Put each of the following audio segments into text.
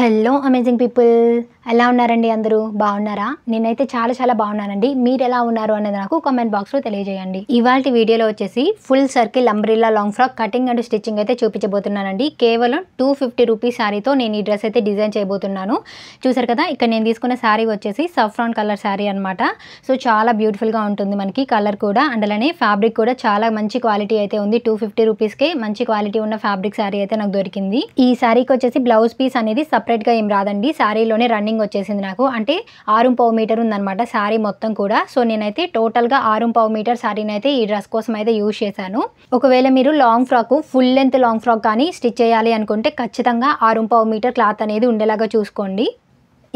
Hello amazing people, ఎలా ఉన్నారండి? అందరూ బాగున్నారా? నేనైతే చాలా బాగున్నానండి. మీరు ఎలా ఉన్నారు అనేది నాకు కామెంట్ బాక్స్లో తెలియజేయండి. ఇవాళ వీడియోలో వచ్చేసి full circle umbrella long frock cutting and stitching అయితే చూపించబోతున్నానండి. కేవలం 250 రూపీస్ శారీతో నేను ఈ డ్రెస్ అయితే డిజైన్ చేయబోతున్నాను. చూసారు కదా, ఇక్కడ నేను తీసుకున్న శారీ వచ్చేసి సఫ్రాన్ కలర్ శారీ అనమాట. సో చాలా బ్యూటిఫుల్గా ఉంటుంది మనకి కలర్ కూడా, అండ్ అలానే ఫ్యాబ్రిక్ కూడా చాలా మంచి క్వాలిటీ అయితే ఉంది. 250 రూపీస్కే మంచి క్వాలిటీ ఉన్న ఫ్యాబ్రిక్ శారీ అయితే నాకు దొరికింది. ఈ శారీకి వచ్చేసి బ్లౌజ్ పీస్ అనేది సపరేట్గా ఏం రాదండి. శారీలోనే రన్నింగ్ వచ్చేసింది నాకు. అంటే 6.5 మీటర్ ఉందన్నమాట శారీ మొత్తం కూడా. సో నేనైతే టోటల్గా 6.5 మీటర్ శారీని అయితే ఈ డ్రెస్ కోసం అయితే యూజ్ చేశాను. ఒకవేళ మీరు long frock full length long frock కానీ స్టిచ్ చేయాలి అనుకుంటే ఖచ్చితంగా 6.5 మీటర్ క్లాత్ అనేది ఉండేలాగా చూసుకోండి.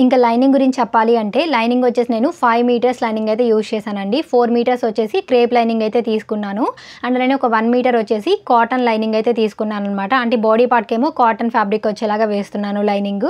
ఇంకా లైనింగ్ గురించి చెప్పాలి అంటే లైనింగ్ వచ్చేసి నేను 5 మీటర్స్ లైనింగ్ అయితే యూజ్ చేశానండి. 4 మీటర్స్ వచ్చేసి క్రేప్ లైనింగ్ అయితే తీసుకున్నాను. అండ్ అలానే ఒక 1 మీటర్ వచ్చేసి కాటన్ లైనింగ్ అయితే తీసుకున్నాను అనమాట. అంటే బాడీ పార్ట్కి ఏమో కాటన్ ఫ్యాబ్రిక్ వచ్చేలాగా వేస్తున్నాను లైనింగ్,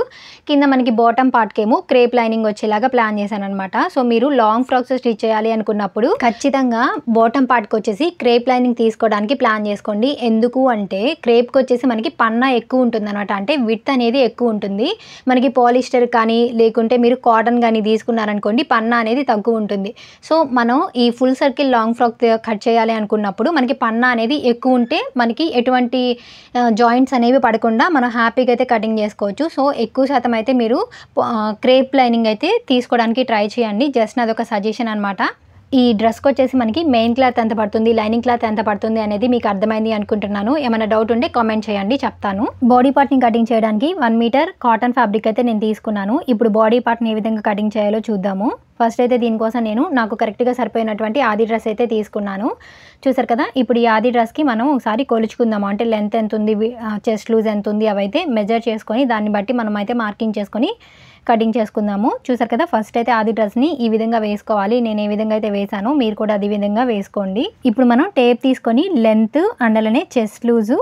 కింద మనకి బాటమ్ పార్ట్కి ఏమో క్రేప్ లైనింగ్ వచ్చేలాగా ప్లాన్ చేశాను అనమాట. సో మీరు లాంగ్ ఫ్రాక్స్ స్టిచ్ చేయాలి అనుకున్నప్పుడు ఖచ్చితంగా బాటమ్ పార్ట్కి వచ్చేసి క్రేప్ లైనింగ్ తీసుకోవడానికి ప్లాన్ చేసుకోండి. ఎందుకు అంటే క్రేప్కి వచ్చేసి మనకి పన్నా ఎక్కువ ఉంటుంది అనమాట. అంటే విడ్త్ అనేది ఎక్కువ ఉంటుంది. మనకి పాలిస్టర్ కానీ లేకుంటే మీరు కాటన్ కానీ తీసుకున్నారనుకోండి, పన్నా అనేది తక్కువ ఉంటుంది. సో మనం ఈ full circle long frock cut చేయాలి అనుకున్నప్పుడు మనకి పన్నా అనేది ఎక్కువ ఉంటే మనకి ఎటువంటి జాయింట్స్ అనేవి పడకుండా మనం హ్యాపీగా అయితే కటింగ్ చేసుకోవచ్చు. సో ఎక్కువ శాతం అయితే మీరు క్రేప్ లైనింగ్ అయితే తీసుకోవడానికి ట్రై చేయండి. జస్ట్ నాదొక సజెషన్ అనమాట. ఈ డ్రెస్కి వచ్చేసి మనకి మెయిన్ క్లాత్ ఎంత పడుతుంది, లైనింగ్ క్లాత్ ఎంత పడుతుంది అనేది మీకు అర్థమైంది అనుకుంటున్నాను. ఏమైనా డౌట్ ఉంటే కామెంట్ చేయండి, చెప్తాను. బాడీ పార్ట్ని కటింగ్ చేయడానికి 1 మీటర్ కాటన్ ఫ్యాబ్రిక్ అయితే నేను తీసుకున్నాను. ఇప్పుడు బాడీ పార్ట్ని ఏ విధంగా కటింగ్ చేయాలో చూద్దాము. ఫస్ట్ అయితే దీనికోసం నేను నాకు కరెక్ట్గా సరిపోయినటువంటి ఆది డ్రెస్ అయితే తీసుకున్నాను. చూసారు కదా, ఇప్పుడు ఈ ఆది డ్రెస్కి మనం ఒకసారి కొలుచుకుందాము. అంటే లెంత్ ఎంత ఉంది, చెస్ట్ లూజ్ ఎంత ఉంది, అవైతే మెజర్ చేసుకొని దాన్ని బట్టి మనం అయితే మార్కింగ్ చేసుకొని కటింగ్ చేసుకుందాము. చూసారు కదా, ఫస్ట్ అయితే ఆది డ్రెస్ని ఈ విధంగా వేసుకోవాలి. నేను ఏ విధంగా అయితే వేసానో మీరు కూడా అదే విధంగా వేసుకోండి. ఇప్పుడు మనం టేప్ తీసుకొని లెంత్ అండ్ అలానే చెస్ట్ లూజు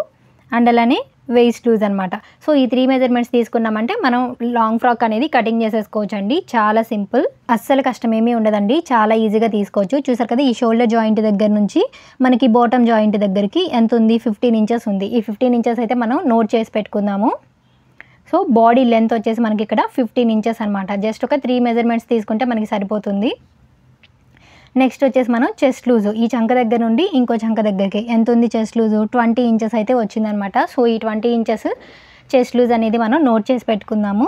అండ్ అలానే వేస్ట్ లూజ్ అనమాట. సో ఈ 3 మెజర్మెంట్స్ తీసుకున్నామంటే మనం లాంగ్ ఫ్రాక్ అనేది కటింగ్ చేసేసుకోవచ్చు అండి. చాలా సింపుల్, అస్సలు కష్టమేమీ ఉండదండి. చాలా ఈజీగా తీసుకోవచ్చు. చూసారు కదా, ఈ షోల్డర్ జాయింట్ దగ్గర నుంచి మనకి బాటమ్ జాయింట్ దగ్గరికి ఎంత ఉంది, 15 ఇంచెస్ ఉంది. ఈ 15 ఇంచెస్ అయితే మనం నోట్ చేసి పెట్టుకుందాము. సో బాడీ లెంత్ వచ్చేసి మనకి ఇక్కడ 15 ఇంచెస్ అనమాట. జస్ట్ ఒక 3 మెజర్మెంట్స్ తీసుకుంటే మనకి సరిపోతుంది. నెక్స్ట్ వచ్చేసి మనం చెస్ట్ లూజు ఈ చంక దగ్గర నుండి ఇంకో చంక దగ్గరికి ఎంత ఉంది చెస్ట్ లూజు, 20 ఇంచెస్ అయితే వచ్చిందనమాట. సో ఈ 20 ఇంచెస్ చెస్ట్ లూజ్ అనేది మనం నోట్ చేసి పెట్టుకుందాము.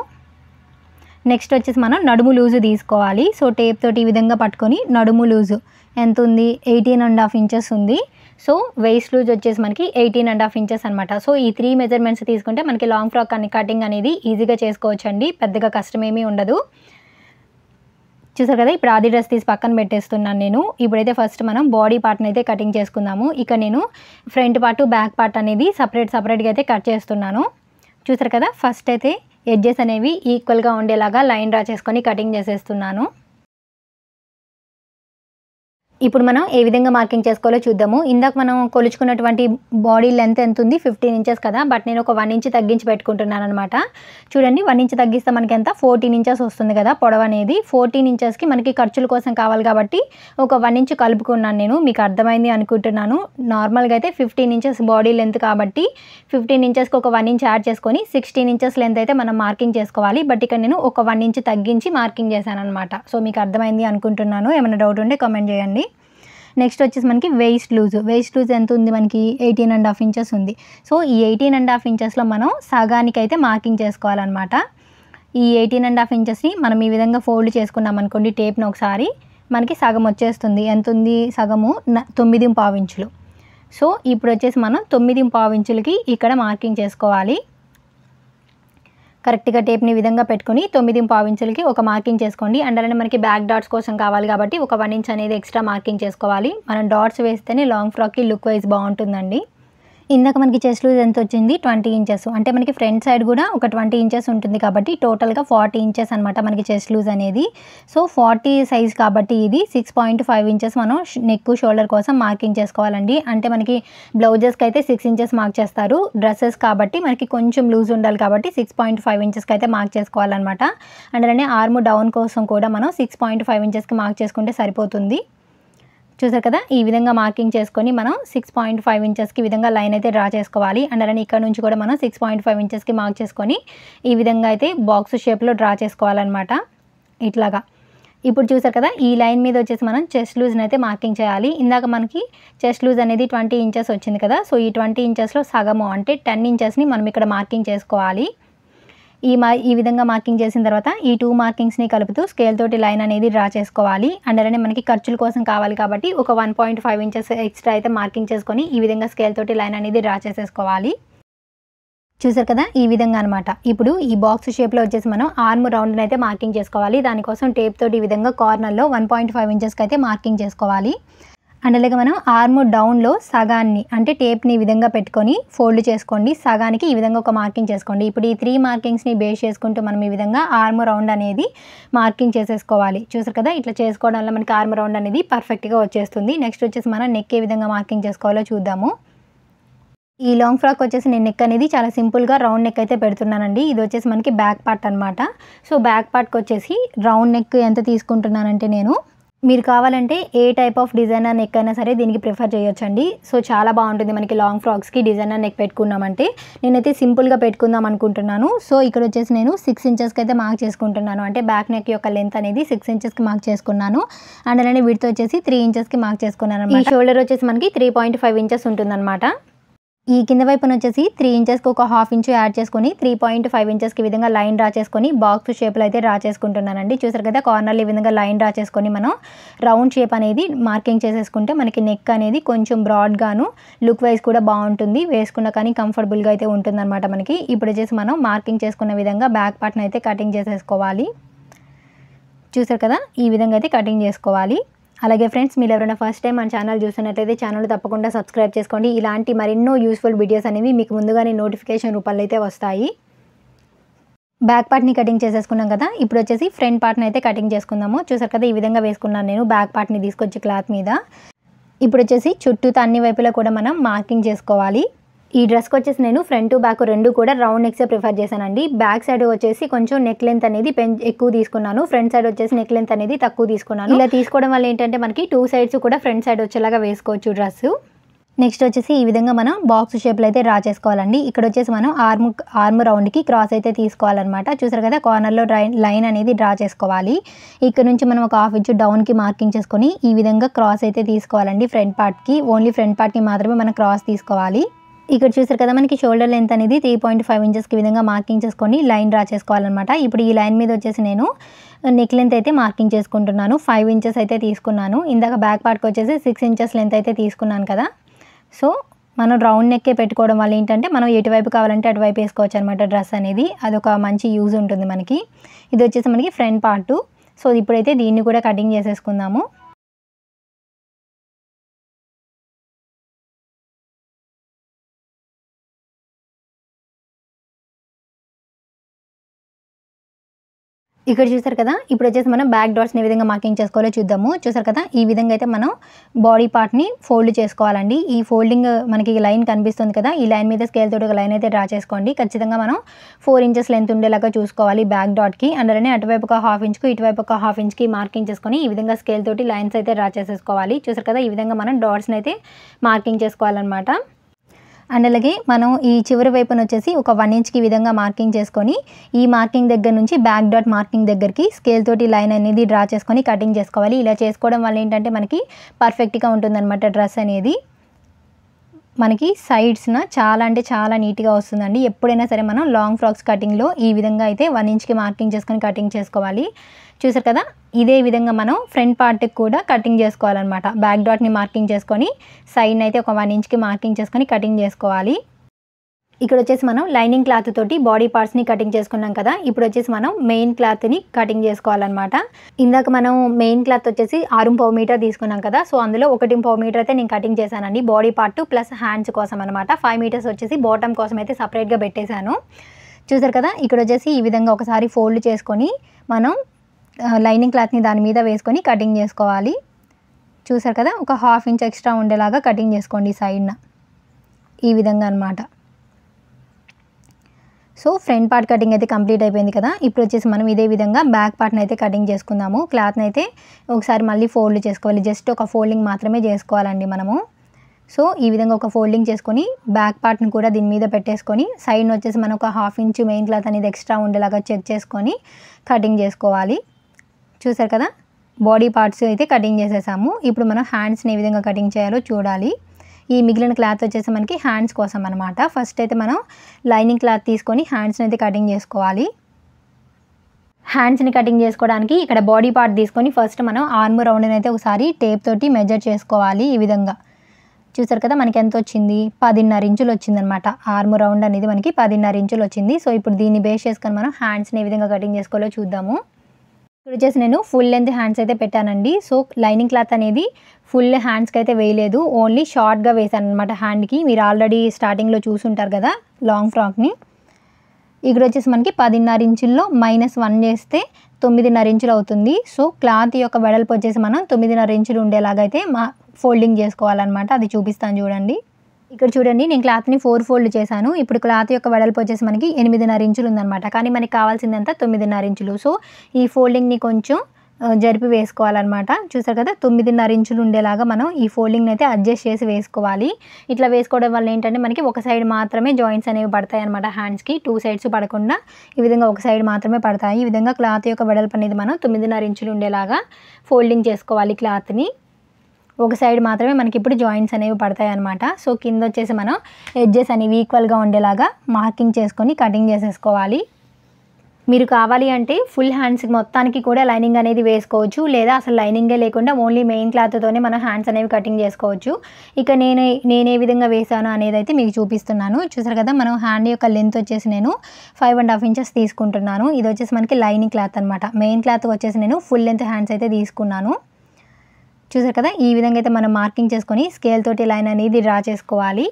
నెక్స్ట్ వచ్చేసి మనం నడుము లూజు తీసుకోవాలి. సో టేప్ తోటి ఈ విధంగా పట్టుకొని నడుము లూజు ఎంత ఉంది, 18.5 ఇంచెస్ ఉంది. సో వేస్ట్ లూజ్ వచ్చేసి మనకి 18.5 ఇంచెస్ అనమాట. సో ఈ 3 మెజర్మెంట్స్ తీసుకుంటే మనకి లాంగ్ ఫ్రాక్ కటింగ్ అనేది ఈజీగా చేసుకోవచ్చు అండి. పెద్దగా కష్టమేమీ ఉండదు. చూసారు కదా, ఇప్పుడు ఆది డ్రెస్ తీసి పక్కన పెట్టేస్తున్నాను నేను. ఇప్పుడైతే ఫస్ట్ మనం బాడీ పార్ట్ని అయితే కటింగ్ చేసుకుందాము. ఇక నేను ఫ్రంట్ పార్ట్ బ్యాక్ పార్ట్ అనేది సపరేట్గా అయితే కట్ చేస్తున్నాను. చూసారు కదా, ఫస్ట్ అయితే ఎడ్జెస్ అనేవి ఈక్వల్గా ఉండేలాగా లైన్ డ్రా చేసుకొని కటింగ్ చేసేస్తున్నాను. ఇప్పుడు మనం ఏ విధంగా మార్కింగ్ చేసుకోవాలో చూద్దాము. ఇందాక మనం కొలుచుకున్నటువంటి బాడీ లెంత్ ఎంత ఉంది, 15 ఇంచెస్ కదా, బట్ నేను ఒక 1 ఇంచ్ తగ్గించి పెట్టుకుంటున్నాను అనమాట. చూడండి, 1 ఇంచ్ తగ్గిస్తే మనకి ఎంత 14 ఇంచెస్ వస్తుంది కదా పొడవు అనేది. 14 ఇంచెస్కి మనకి ఖర్చుల కోసం కావాలి కాబట్టి ఒక 1 ఇంచ్ కలుపుకున్నాను నేను. మీకు అర్థమైంది అనుకుంటున్నాను. నార్మల్గా అయితే 15 ఇంచెస్ బాడీ లెంత్ కాబట్టి 15 ఇంచెస్కి ఒక 1 ఇంచ్ యాడ్ చేసుకొని 16 ఇంచెస్ లెంత్ అయితే మనం మార్కింగ్ చేసుకోవాలి. బట్ ఇక్కడ నేను ఒక 1 ఇంచ్ తగ్గించి మార్కింగ్ చేశాను అనమాట. సో మీకు అర్థమైంది అనుకుంటున్నాను. ఏమైనా డౌట్ ఉంటే కామెంట్ చేయండి. నెక్స్ట్ వచ్చేసి మనకి వేస్ట్ లూజ్ ఎంత ఉంది, మనకి 18.5 ఇంచెస్ ఉంది. సో ఈ 18.5 ఇంచెస్లో మనం సగానికి అయితే మార్కింగ్ చేసుకోవాలన్నమాట. ఈ 18.5 ఇంచెస్ని మనం ఈ విధంగా ఫోల్డ్ చేసుకున్నాం అనుకోండి టేప్ను ఒకసారి, మనకి సగం వచ్చేస్తుంది. ఎంత ఉంది సగము, 9.5 ఇంచులు. సో ఇప్పుడు వచ్చేసి మనం 9.5 ఇంచులకి ఇక్కడ మార్కింగ్ చేసుకోవాలి. కరెక్ట్గా టేప్ని విధంగా పెట్టుకొని 9.5 ఇంచులకి ఒక మార్కింగ్ చేసుకోండి. అండ్ అలానే మనకి బ్యాక్ డాట్స్ కోసం కావాలి కాబట్టి ఒక 1 ఇంచ్ అనేది ఎక్స్ట్రా మార్కింగ్ చేసుకోవాలి. మనం డాట్స్ వేస్తేనే లాంగ్ ఫ్రాక్కి లుక్ వైజ్ బాగుంటుందండి. ఇందాక మనకి చెస్ట్ లూజ్ ఎంత వచ్చింది, 20 ఇంచెస్. అంటే మనకి ఫ్రంట్ సైడ్ కూడా ఒక 20 ఇంచెస్ ఉంటుంది కాబట్టి టోటల్గా 40 ఇంచెస్ అనమాట మనకి చెస్ట్ లూజ్ అనేది. సో 40 సైజ్ కాబట్టి ఇది 6.5 ఇంచెస్ మనం నెక్ షోల్డర్ కోసం మార్కింగ్ చేసుకోవాలండి. అంటే మనకి బ్లౌజెస్కి అయితే 6 ఇంచెస్ మార్క్ చేస్తారు, డ్రెస్సెస్ కాబట్టి మనకి కొంచెం లూజ్ ఉండాలి కాబట్టి 6.5 ఇంచెస్కి అయితే మార్క్ చేసుకోవాలన్నమాట. అండ్ అలానే ఆర్మ్ డౌన్ కోసం కూడా మనం 6.5 ఇంచెస్కి మార్క్ చేసుకుంటే సరిపోతుంది. చూసారు కదా, ఈ విధంగా మార్కింగ్ చేసుకొని మనం 6.5 ఇంచెస్కి ఈ విధంగా లైన్ అయితే డ్రా చేసుకోవాలి. అండ్ అలానే ఇక్కడ నుంచి కూడా మనం 6.5 ఇంచెస్కి మార్క్ చేసుకొని ఈ విధంగా అయితే బాక్స్ షేప్లో డ్రా చేసుకోవాలన్నమాట. ఇట్లాగా ఇప్పుడు చూసారు కదా, ఈ లైన్ మీద వచ్చేసి మనం చెస్ట్ లూజ్ని అయితే మార్కింగ్ చేయాలి. ఇందాక మనకి చెస్ట్ లూజ్ అనేది 20 ఇంచెస్ వచ్చింది కదా, సో ఈ 20 ఇంచెస్లో సగము అంటే 10 ఇంచెస్ని మనం ఇక్కడ మార్కింగ్ చేసుకోవాలి. ఈ విధంగా మార్కింగ్ చేసిన తర్వాత ఈ 2 మార్కింగ్స్ని కలుపుతూ స్కేల్ తోటి లైన్ అనేది డ్రా చేసుకోవాలి. అండ్ అలానే మనకి ఖర్చుల కోసం కావాలి కాబట్టి ఒక 1.5 ఇంచెస్ ఎక్స్ట్రా అయితే మార్కింగ్ చేసుకొని ఈ విధంగా స్కేల్ తోటి లైన్ అనేది డ్రా చేసేసుకోవాలి. చూసారు కదా, ఈ విధంగా అనమాట. ఇప్పుడు ఈ బాక్స్ షేప్లో వచ్చేసి మనం ఆర్మ్ రౌండ్ని అయితే మార్కింగ్ చేసుకోవాలి. దానికోసం టేప్ తోటి ఈ విధంగా కార్నర్లో 1.5 ఇంచెస్కి అయితే మార్కింగ్ చేసుకోవాలి. అండ్ అలాగే మనం ఆర్మ్ డౌన్లో సగాన్ని అంటే టేప్ని ఈ విధంగా పెట్టుకొని ఫోల్డ్ చేసుకోండి. సగానికి ఈ విధంగా ఒక మార్కింగ్ చేసుకోండి. ఇప్పుడు ఈ 3 మార్కింగ్స్ని బేస్ చేసుకుంటూ మనం ఈ విధంగా ఆర్మ్ రౌండ్ అనేది మార్కింగ్ చేసేసుకోవాలి. చూసారు కదా, ఇట్లా చేసుకోవడం వల్ల మనకి ఆర్మ్ రౌండ్ అనేది పర్ఫెక్ట్గా వచ్చేస్తుంది. నెక్స్ట్ వచ్చేసి మనం నెక్ ఏ విధంగా మార్కింగ్ చేసుకోవాలో చూద్దాము. ఈ లాంగ్ ఫ్రాక్ వచ్చేసి నేను నెక్ అనేది చాలా సింపుల్గా రౌండ్ నెక్ అయితే పెడుతున్నానండి. ఇది వచ్చేసి మనకి బ్యాక్ పార్ట్ అనమాట. సో బ్యాక్ పార్ట్కి వచ్చేసి రౌండ్ నెక్ ఎంత తీసుకుంటున్నానంటే మీరు కావాలంటే ఏ టైప్ ఆఫ్ డిజైనర్ నెక్ అయినా సరే దీనికి ప్రిఫర్ చేయొచ్చండి. సో చాలా బాగుంటుంది మనకి లాంగ్ ఫ్రాక్స్కి డిజైనర్ నెక్ పెట్టుకున్నామంటే. నేనైతే సింపుల్గా పెట్టుకుందాం అనుకుంటున్నాను. సో ఇక్కడ వచ్చేసి నేను 6 ఇంచెస్కి అయితే మార్క్ చేసుకుంటున్నాను. అంటే బ్యాక్ నెక్ యొక్క లెంత్ అనేది 6 ఇంచెస్కి మార్క్ చేసుకున్నాను. అండ్ అలానే విడ్త్ వచ్చేసి 3 ఇంచెస్కి మార్క్ చేసుకున్నాను అనమాట. ఈ షోల్డర్ వచ్చేసి మనకి 3.5 ఇంచెస్ ఉంటుందన్నమాట. ఈ కింద వైపున వచ్చేసి 3 ఇంచెస్కి ఒక హాఫ్ ఇంచు యాడ్ చేసుకొని 3.5 ఇంచెస్కి విధంగా లైన్ డ్రా చేసుకొని బాక్స్ షేప్లో అయితే డ్రా చేసుకుంటున్నానండి. చూసారు కదా, కార్నర్లో ఈ విధంగా లైన్ డ్రా చేసుకొని మనం రౌండ్ షేప్ అనేది మార్కింగ్ చేసేసుకుంటే మనకి నెక్ అనేది కొంచెం బ్రాడ్గాను లుక్ వైజ్ కూడా బాగుంటుంది. వేసుకున్న కానీ కంఫర్టబుల్గా అయితే ఉంటుందన్నమాట మనకి. ఇప్పుడు వచ్చేసి మనం మార్కింగ్ చేసుకున్న విధంగా బ్యాక్ పార్ట్ని అయితే కటింగ్ చేసేసుకోవాలి. చూసారు కదా, ఈ విధంగా అయితే కటింగ్ చేసుకోవాలి. అలాగే ఫ్రెండ్స్, మీరు ఎవరైనా ఫస్ట్ టైం మన ఛానల్ చూస్తున్నట్లయితే ఛానల్ తప్పకుండా సబ్స్క్రైబ్ చేసుకోండి. ఇలాంటి మరెన్నో యూస్ఫుల్ వీడియోస్ అనేవి మీకు ముందుగానే నోటిఫికేషన్ రూపంలో అయితే వస్తాయి. బ్యాక్ పార్ట్ని కటింగ్ చేసేసుకున్నాం కదా, ఇప్పుడు వచ్చేసి ఫ్రంట్ పార్ట్ని అయితే కటింగ్ చేసుకుందాము. చూసారు కదా, ఈ విధంగా వేసుకున్నాను నేను బ్యాక్ పార్ట్ని తీసుకొచ్చి క్లాత్ మీద. ఇప్పుడు వచ్చేసి చుట్టూ అన్ని వైపులా కూడా మనం మార్కింగ్ చేసుకోవాలి. ఈ డ్రెస్కి వచ్చేసి నేను ఫ్రంట్ బ్యాక్ రెండు కూడా రౌండ్ నెక్సే ప్రిఫర్ చేశానండి. బ్యాక్ సైడ్ వచ్చేసి కొంచెం నెక్ లెంత్ అనేది ఎక్కువ తీసుకున్నాను. ఫ్రంట్ సైడ్ వచ్చేసి నెక్ లెంత్ అనేది తక్కువ తీసుకున్నాను. ఇలా తీసుకోవడం వల్ల ఏంటంటే మనకి 2 సైడ్స్ కూడా ఫ్రంట్ సైడ్ వచ్చేలాగా వేసుకోవచ్చు డ్రెస్. నెక్స్ట్ వచ్చేసి ఈ విధంగా మనం బాక్స్ షేప్లో అయితే డ్రా చేసుకోవాలండి. ఇక్కడ వచ్చేసి మనం ఆర్మ్ రౌండ్కి క్రాస్ అయితే తీసుకోవాలన్నమాట. చూసారు కదా, కార్నర్లో లైన్ అనేది డ్రా చేసుకోవాలి. ఇక్కడ నుంచి మనం ఒక హాఫ్ ఇంచు డౌన్కి మార్కింగ్ చేసుకొని ఈ విధంగా క్రాస్ అయితే తీసుకోవాలండి. ఫ్రంట్ పార్ట్కి ఓన్లీ ఫ్రంట్ పార్ట్కి మాత్రమే మనం క్రాస్ తీసుకోవాలి. ఇక్కడ చూసారు కదా, మనకి షోల్డర్ లెంత్ అనేది 3.5 ఇంచెస్కి విధంగా మార్కింగ్ చేసుకొని లైన్ డ్రా చేసుకోవాలన్నమాట. ఇప్పుడు ఈ లైన్ మీద వచ్చేసి నేను నెక్ లెంత్ అయితే మార్కింగ్ చేసుకుంటున్నాను. 5 ఇంచెస్ అయితే తీసుకున్నాను. ఇందాక బ్యాక్ పార్ట్కి వచ్చేసి 6 ఇంచెస్ లెంత్ అయితే తీసుకున్నాను కదా. సో మనం రౌండ్ నెక్కే పెట్టుకోవడం వల్ల ఏంటంటే మనం ఎటువైపు కావాలంటే అటువైపు వేసుకోవచ్చు అనమాట డ్రెస్ అనేది. అదొక మంచి యూజ్ ఉంటుంది మనకి. ఇది వచ్చేసి మనకి ఫ్రంట్ పార్టు. సో ఇప్పుడైతే దీన్ని కూడా కటింగ్ చేసేసుకుందాము. ఇక్కడ చూసారు కదా, ఇప్పుడు వచ్చేసి మనం బ్యాక్ డాట్స్ని ఏ విధంగా మార్కింగ్ చేసుకోవాలో చూద్దాము. చూసారు కదా, ఈ విధంగా అయితే మనం బాడీ పార్ట్ని ఫోల్డ్ చేసుకోవాలండి. ఈ ఫోల్డింగ్ మనకి లైన్ కనిపిస్తుంది కదా, ఈ లైన్ మీద స్కేల్ తోటి ఒక లైన్ అయితే డ్రా చేసుకోండి. ఖచ్చితంగా మనం 4 ఇంచెస్ లెంత్ ఉండేలాగా చూసుకోవాలి బ్యాక్ డాట్కి. అందులోనే అటువైపు ఒక హాఫ్ ఇంచ్కి ఇటువైపు ఒక హాఫ్ ఇంచ్కి మార్కింగ్ చేసుకొని ఈ విధంగా స్కేల్ తోటి లైన్స్ అయితే డ్రా చేసేసుకోవాలి. చూసారు కదా, ఈ విధంగా మనం డాట్స్ని అయితే మార్కింగ్ చేసుకోవాలన్నమాట. అండ్ అలాగే మనం ఈ చివరి వైపున వచ్చేసి ఒక 1 ఇంచ్కి విధంగా మార్కింగ్ చేసుకొని ఈ మార్కింగ్ దగ్గర నుంచి బ్యాక్ డాట్ మార్కింగ్ దగ్గరికి స్కేల్ తోటి లైన్ అనేది డ్రా చేసుకొని కటింగ్ చేసుకోవాలి. ఇలా చేసుకోవడం వల్ల ఏంటంటే మనకి పర్ఫెక్ట్గా ఉంటుందన్నమాట డ్రెస్ అనేది. మనకి సైడ్స్న చాలా అంటే చాలా నీట్గా వస్తుందండి. ఎప్పుడైనా సరే మనం లాంగ్ ఫ్రాక్స్ కటింగ్లో ఈ విధంగా అయితే 1 ఇంచ్కి మార్కింగ్ చేసుకొని కటింగ్ చేసుకోవాలి. చూసారు కదా, ఇదే విధంగా మనం ఫ్రంట్ పార్ట్కి కూడా కటింగ్ చేసుకోవాలన్నమాట. బ్యాక్ డాట్ని మార్కింగ్ చేసుకొని సైడ్ని అయితే ఒక 1 ఇంచ్కి మార్కింగ్ చేసుకొని కటింగ్ చేసుకోవాలి. ఇక్కడ వచ్చేసి మనం లైనింగ్ క్లాత్ తోటి బాడీ పార్ట్స్ని కటింగ్ చేసుకున్నాం కదా, ఇప్పుడు వచ్చేసి మనం మెయిన్ క్లాత్ని కటింగ్ చేసుకోవాలన్నమాట. ఇందాక మనం మెయిన్ క్లాత్ వచ్చేసి 6.5 మీటర్ తీసుకున్నాం కదా, సో అందులో 1.5 మీటర్ అయితే నేను కటింగ్ చేశానండి బాడీ పార్ట్ ప్లస్ హ్యాండ్స్ కోసం అనమాట. 5 మీటర్స్ వచ్చేసి బాటమ్ కోసం అయితే సపరేట్గా పెట్టేశాను. చూసారు కదా, ఇక్కడ వచ్చేసి ఈ విధంగా ఒకసారి ఫోల్డ్ చేసుకొని మనం లైనింగ్ క్లాత్ని దాని మీద వేసుకొని కటింగ్ చేసుకోవాలి. చూసారు కదా, ఒక హాఫ్ ఇంచ్ ఎక్స్ట్రా ఉండేలాగా కటింగ్ చేసుకోండి సైడ్న ఈ విధంగా అనమాట. సో ఫ్రంట్ పార్ట్ కటింగ్ అయితే కంప్లీట్ అయిపోయింది కదా. ఇప్పుడు వచ్చేసి మనం ఇదే విధంగా బ్యాక్ పార్ట్ని అయితే కటింగ్ చేసుకుందాము. క్లాత్ని అయితే ఒకసారి మళ్ళీ ఫోల్డ్ చేసుకోవాలి. జస్ట్ ఒక ఫోల్డింగ్ మాత్రమే చేసుకోవాలండి మనము. సో ఈ విధంగా ఒక ఫోల్డింగ్ చేసుకొని బ్యాక్ పార్ట్ని కూడా దీని మీద పెట్టేసుకొని సైడ్ వచ్చేసి మనం ఒక 1/2 ఇంచ్ మెయిన్ క్లాత్ అనేది ఎక్స్ట్రా ఉండేలాగా చెక్ చేసుకొని కటింగ్ చేసుకోవాలి. చూసారు కదా, బాడీ పార్ట్స్ అయితే కటింగ్ చేసేసాము. ఇప్పుడు మనం హ్యాండ్స్ని ఏ విధంగా కటింగ్ చేయాలో చూడాలి. ఈ మిగిలిన క్లాత్ వచ్చేసి మనకి హ్యాండ్స్ కోసం అనమాట. ఫస్ట్ అయితే మనం లైనింగ్ క్లాత్ తీసుకొని హ్యాండ్స్ని అయితే కటింగ్ చేసుకోవాలి. హ్యాండ్స్ని కటింగ్ చేసుకోవడానికి ఇక్కడ బాడీ పార్ట్ తీసుకొని ఫస్ట్ మనం ఆర్మ్ రౌండ్ని అయితే ఒకసారి టేప్ తోటి మెజర్ చేసుకోవాలి. ఈ విధంగా చూసారు కదా, మనకి ఎంత వచ్చింది, 10.5 ఇంచులు వచ్చిందనమాట. ఆర్మ్ రౌండ్ అనేది మనకి 10.5 ఇంచులు వచ్చింది. సో ఇప్పుడు దీన్ని బేస్ చేసుకొని మనం హ్యాండ్స్ని ఏ విధంగా కటింగ్ చేసుకోవాలో చూద్దాము. ఇక్కడ వచ్చేసి నేను ఫుల్ లెంత్ హ్యాండ్స్ అయితే పెట్టానండి. సో లైనింగ్ క్లాత్ అనేది ఫుల్ హ్యాండ్స్కి అయితే వేయలేదు, ఓన్లీ షార్ట్గా వేసాను అనమాట హ్యాండ్కి. మీరు ఆల్రెడీ స్టార్టింగ్లో చూసుంటారు కదా లాంగ్ ఫ్రాక్ని. ఇక్కడ వచ్చేసి మనకి 10.5 ఇంచుల్లో -1 చేస్తే 9.5 ఇంచులు అవుతుంది. సో క్లాత్ యొక్క వెడల్పు వచ్చేసి మనం 9.5 ఇంచులు ఉండేలాగా అయితే ఫోల్డింగ్ చేసుకోవాలన్నమాట. అది చూపిస్తాను చూడండి. ఇక్కడ చూడండి, నేను క్లాత్ని 4 ఫోల్డ్ చేశాను. ఇప్పుడు క్లాత్ యొక్క వెడల్పు వచ్చేసి మనకి 8.5 ఇంచులు ఉందన్నమాట. కానీ మనకి కావాల్సిందంతా 9.5 ఇంచులు. సో ఈ ఫోల్డింగ్ని కొంచెం జరిపి వేసుకోవాలన్నమాట. చూసారు కదా, 9.5 ఇంచులు ఉండేలాగా మనం ఈ ఫోల్డింగ్ని అయితే అడ్జస్ట్ చేసి వేసుకోవాలి. ఇట్లా వేసుకోవడం వల్ల ఏంటంటే మనకి ఒక సైడ్ మాత్రమే జాయింట్స్ అనేవి పడతాయి అనమాట. హ్యాండ్స్కి 2 సైడ్స్ పడకుండా ఈ విధంగా ఒక సైడ్ మాత్రమే పడతాయి. ఈ విధంగా క్లాత్ యొక్క వెడల్పు అనేది మనం 9.5 ఇంచులు ఉండేలాగా ఫోల్డింగ్ చేసుకోవాలి క్లాత్ని. ఒక సైడ్ మాత్రమే మనకి ఇప్పుడు జాయింట్స్ అనేవి పడతాయి అనమాట. సో కింద వచ్చేసి మనం ఎడ్జెస్ అనేవి ఈక్వల్గా ఉండేలాగా మార్కింగ్ చేసుకొని కటింగ్ చేసేసుకోవాలి. మీరు కావాలి అంటే ఫుల్ హ్యాండ్స్కి మొత్తానికి కూడా లైనింగ్ అనేది వేసుకోవచ్చు, లేదా అసలు లైనింగే లేకుండా ఓన్లీ మెయిన్ క్లాత్తోనే మనం హ్యాండ్స్ అనేవి కటింగ్ చేసుకోవచ్చు. ఇక నేను ఏ విధంగా వేసాను అనేది అయితే మీకు చూపిస్తున్నాను. చూసారు కదా, మనం హ్యాండ్ యొక్క లెంత్ వచ్చేసి నేను 5.5 ఇంచెస్ తీసుకుంటున్నాను. ఇది వచ్చేసి మనకి లైనింగ్ క్లాత్ అనమాట. మెయిన్ క్లాత్ వచ్చేసి నేను ఫుల్ లెంత్ హ్యాండ్స్ అయితే తీసుకున్నాను. చూసారు కదా, ఈ విధంగా అయితే మనం మార్కింగ్ చేసుకొని స్కేల్ తోటి లైన్ అనేది డ్రా చేసుకోవాలి.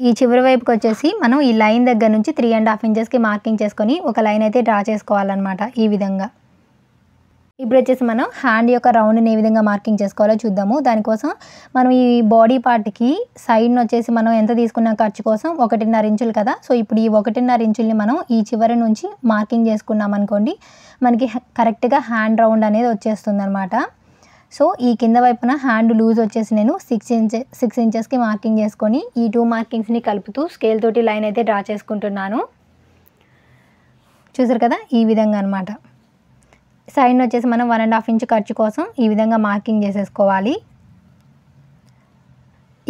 ఈ చివరి వైపుకి వచ్చేసి మనం ఈ లైన్ దగ్గర నుంచి 3.5 ఇంచెస్కి మార్కింగ్ చేసుకొని ఒక లైన్ అయితే డ్రా చేసుకోవాలన్నమాట. ఈ విధంగా ఇప్పుడు వచ్చేసి మనం హ్యాండ్ యొక్క రౌండ్ని ఏ విధంగా మార్కింగ్ చేసుకోవాలో చూద్దాము. దానికోసం మనం ఈ బాడీ పార్ట్కి సైడ్ని వచ్చేసి మనం ఎంత తీసుకున్న ఖర్చు కోసం 1.5 ఇంచులు కదా. సో ఇప్పుడు ఈ 1.5 ఇంచుల్ని మనం ఈ చివరి నుంచి మార్కింగ్ చేసుకున్నాం అనుకోండి, మనకి కరెక్ట్గా హ్యాండ్ రౌండ్ అనేది వచ్చేస్తుంది అనమాట. సో ఈ కింద వైపున హ్యాండ్ లూజ్ వచ్చేసి నేను 6 ఇంచెస్కి మార్కింగ్ చేసుకొని ఈ 2 మార్కింగ్స్ని కలుపుతూ స్కేల్ తోటి లైన్ అయితే డ్రా చేసుకుంటున్నాను. చూసారు కదా, ఈ విధంగా అనమాట. సైడ్ వచ్చేసి మనం 1.5 ఇంచ్ ఖర్చు కోసం ఈ విధంగా మార్కింగ్ చేసేసుకోవాలి.